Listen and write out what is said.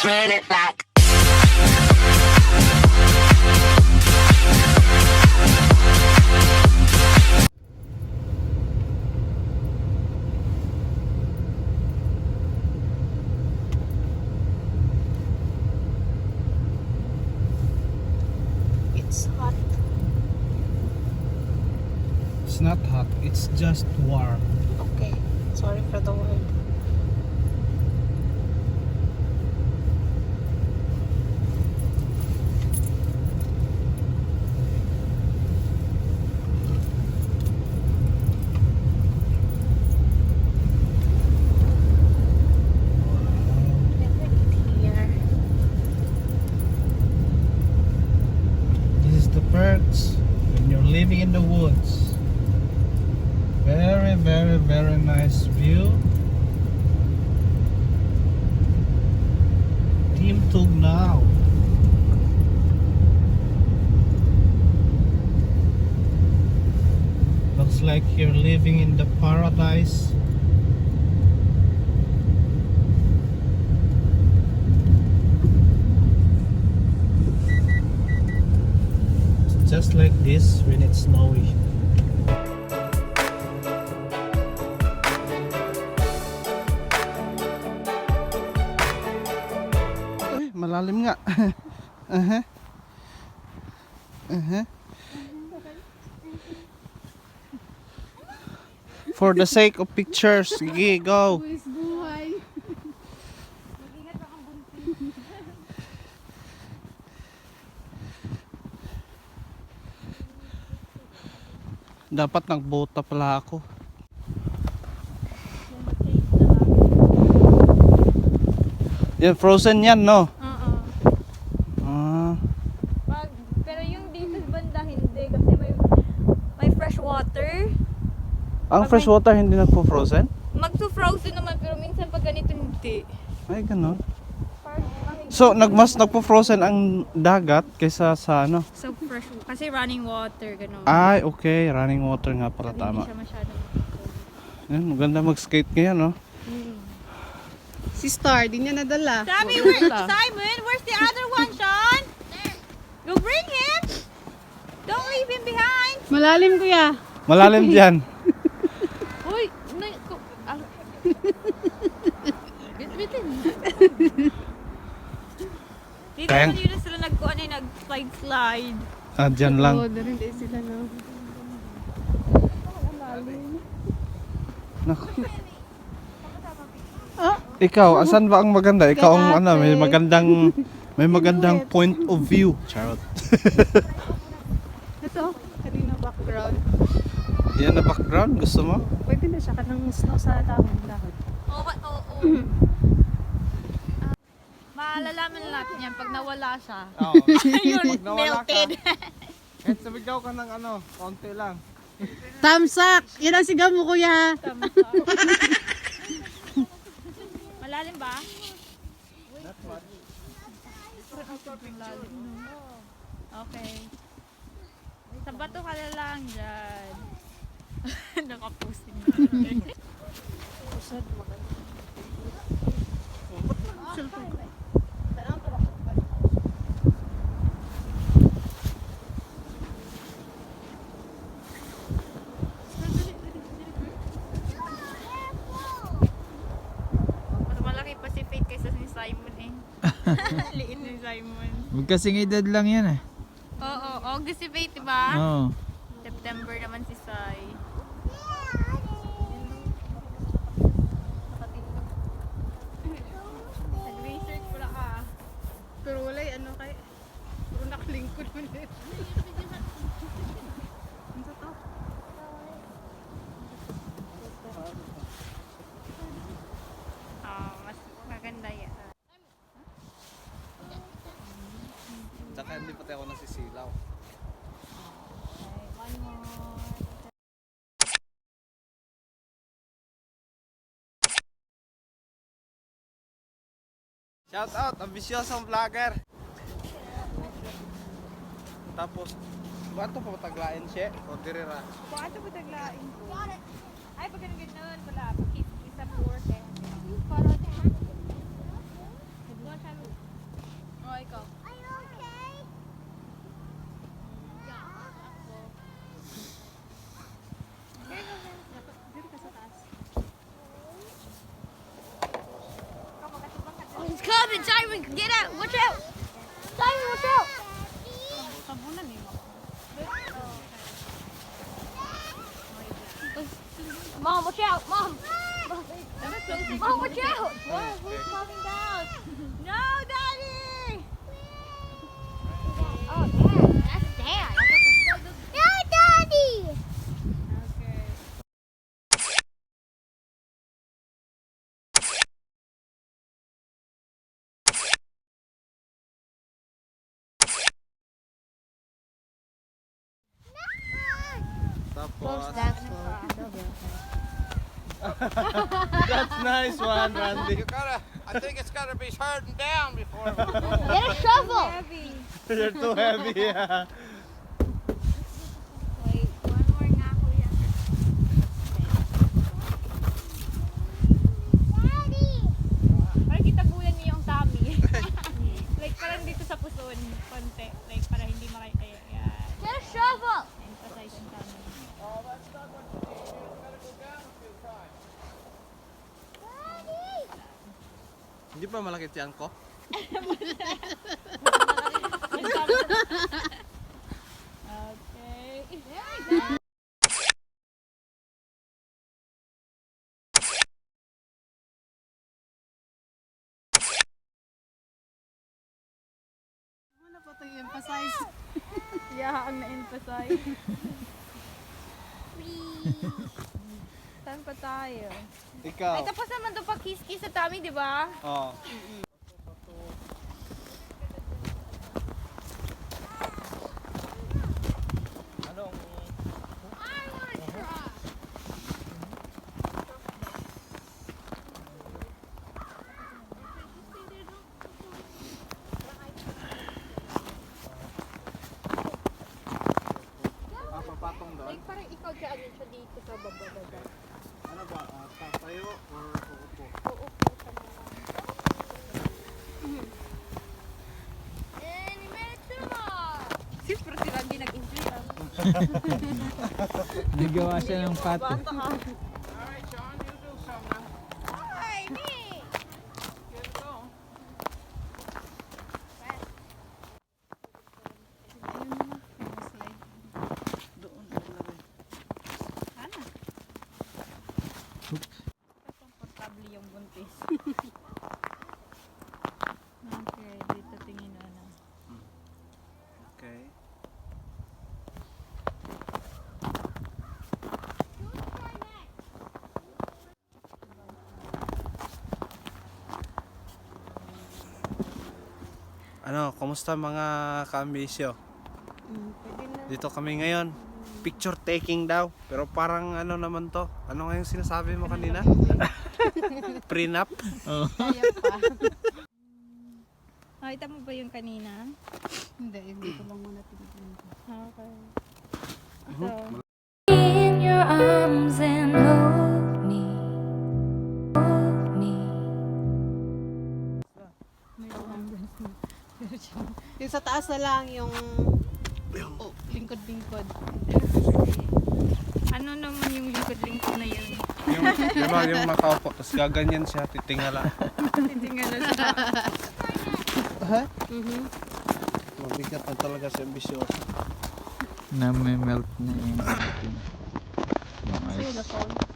Run it back. It's hot. It's not hot, it's just warm. Okay. Sorry for the word. Never eat here. This is the perks when you're living in the woods. Very, very, very nice view. Team Tugnaw. Looks like you're living in the paradise. It's just like this when it's snowy. Ay, malalim nga. For the sake of pictures, sige, go. Dapat nagbota pala ako. Yan, frozen yan, no? Oo. Ah, Pero yung dito sa banda hindi kasi may fresh water. ang fresh water hindi nagpo-frozen? Magto-frozen naman pero minsan pag ganito hindi. Ay, ganun. So, mas nagpo-frozen ang dagat kaysa sa ano? So fresh kasi running water ganun. Ay, okay. Running water nga pala, Sabi, tama. Hindi siya masyadong Yan, maganda mag-skate ngayon, no? Si Star, di niya nadala. Sabi, Simon, where's the other one, Sean? Go bring him. Don't leave him behind. Malalim kuya. Malalim dyan. Uy, Bit-bitin. Dito Kayang- naman yun na sila nag-slide. Ah, dyan lang. Oo, doon hindi sila no. Naku. Ikaw, asan ba ang maganda? Ikaw ang ano, may magandang point of view. Charot. Ito, kanina background. Yan na background, gusto mo? Pwede na siya kanang snow sa dahon. Oo. Maalalaman natin yan pag nawala siya. Oo. Yun, Pag nawala ka. melted. Kahit sumigaw ka ng ano, konti lang. Tamsak! Yan ang sigaw mo kuya. Malalim ba? Okay. Sa bato ka na lang dyan. Nakapusin na. Mas malaki pa si Faith kaysa ni Simon eh. Liit ni Simon. Magkasing edad lang yan eh. Oo, August si Faith, diba? Oo. September naman si Sai. Nag-research pala ka. Pero wala ano kay. Puro nakalingkod mo na. Ano to? Mas maganda yan. Tsaka hindi pati ako nasisilaw. One more. Shout out, ambisyosong vlogger. Tapos, bato pa pataglain siya? O dirira? Kung ato ba taglain ko? Ay, pag ganun wala. Isa 4 eh. Para It's coming, Simon! Get out! Watch out! Simon, watch out! Tabunan eh. Mom, watch out! Mom! Mom, watch out! Who's coming down? No, Daddy! Oh, Dad. That's Dad. No, Daddy! Okay. Tapos, That's that's nice one, Randy. I think it's gotta be hardened down before we go. Get a shovel! You're too heavy. Yeah. Wait, one more nga, kuya. Daddy! Parang kitabulan niyo yung tummy. Like parang dito sa puson, konti. Like para hindi makikaya. Yan. Get a shovel! Emphasize yung tummy. Hindi pa malaki tiyan ko? Okay. Ano pa ito emphasize? Yeah, ang na-emphasize. Saan pa tayo? Ikaw. Ay, tapos naman doon pag kiss-kiss sa tummy, di ba? Oh. Papatong doon? Like parang ikaw dyan siya dito sa baba. Ano ba? Tatayo or uupo? And you made it to more! Siyempre si Randy nag-impress. Nagawa siya ng pato. All right, Sean, you do some now. Hi, me! Get it going. Komportable yung buntis. Okay, dito tingin na. Okay. Ano, kumusta mga kaambisyo? Dito kami ngayon. Picture taking daw. Pero parang ano naman to? Ano nga yung sinasabi mo kanina? Prenup? Nakita mo ba yung kanina? Hindi, hindi ko lang muna tinignan ko. Okay. In your arms and hold me, hold me. Yung sa taas na lang, yung lingkod-lingkod. Ano naman yung lingkod-lingkod na yun? yung makaupo, tapos gaganyan siya, titingala. Titingala siya. Mabigat na talaga si ambisyoso. Na may melt na yung Sa'yo na phone.